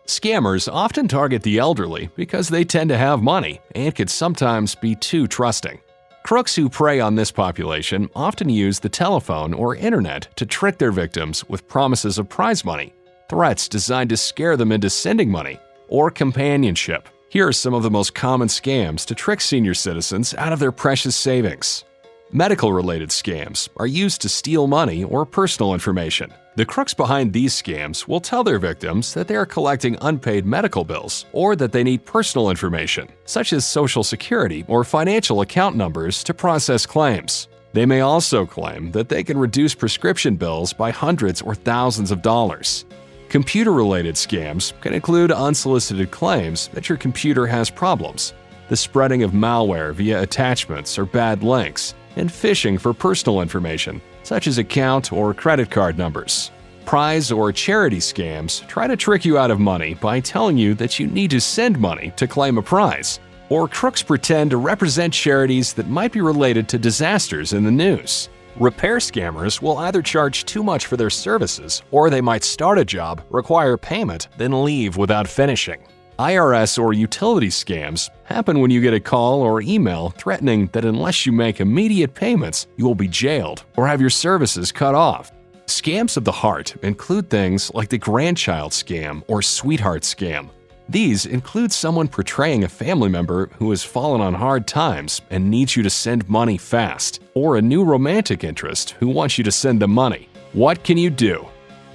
Scammers often target the elderly because they tend to have money and could sometimes be too trusting. Crooks who prey on this population often use the telephone or internet to trick their victims with promises of prize money, threats designed to scare them into sending money, or companionship. Here are some of the most common scams to trick senior citizens out of their precious savings. Medical-related scams are used to steal money or personal information. The crooks behind these scams will tell their victims that they are collecting unpaid medical bills or that they need personal information, such as social security or financial account numbers to process claims. They may also claim that they can reduce prescription bills by hundreds or thousands of dollars. Computer-related scams can include unsolicited claims that your computer has problems, the spreading of malware via attachments or bad links, and phishing for personal information, such as account or credit card numbers. Prize or charity scams try to trick you out of money by telling you that you need to send money to claim a prize, or crooks pretend to represent charities that might be related to disasters in the news. Repair scammers will either charge too much for their services, or they might start a job, require payment, then leave without finishing. IRS or utility scams happen when you get a call or email threatening that unless you make immediate payments, you will be jailed or have your services cut off. Scams of the heart include things like the grandchild scam or sweetheart scam. These include someone portraying a family member who has fallen on hard times and needs you to send money fast, or a new romantic interest who wants you to send them money. What can you do?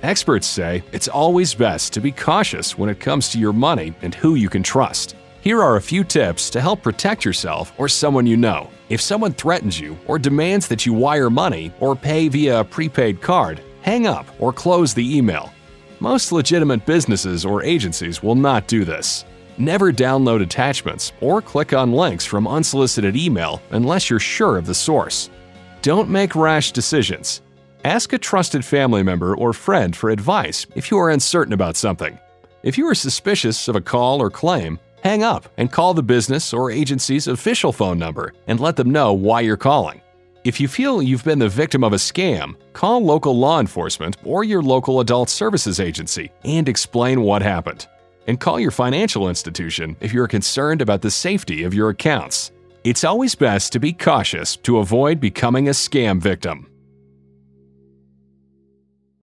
Experts say it's always best to be cautious when it comes to your money and who you can trust. Here are a few tips to help protect yourself or someone you know. If someone threatens you or demands that you wire money or pay via a prepaid card, hang up or close the email. Most legitimate businesses or agencies will not do this. Never download attachments or click on links from unsolicited email unless you're sure of the source. Don't make rash decisions. Ask a trusted family member or friend for advice if you are uncertain about something. If you are suspicious of a call or claim, hang up and call the business or agency's official phone number and let them know why you're calling. If you feel you've been the victim of a scam, call local law enforcement or your local adult services agency and explain what happened. And call your financial institution if you're concerned about the safety of your accounts. It's always best to be cautious to avoid becoming a scam victim.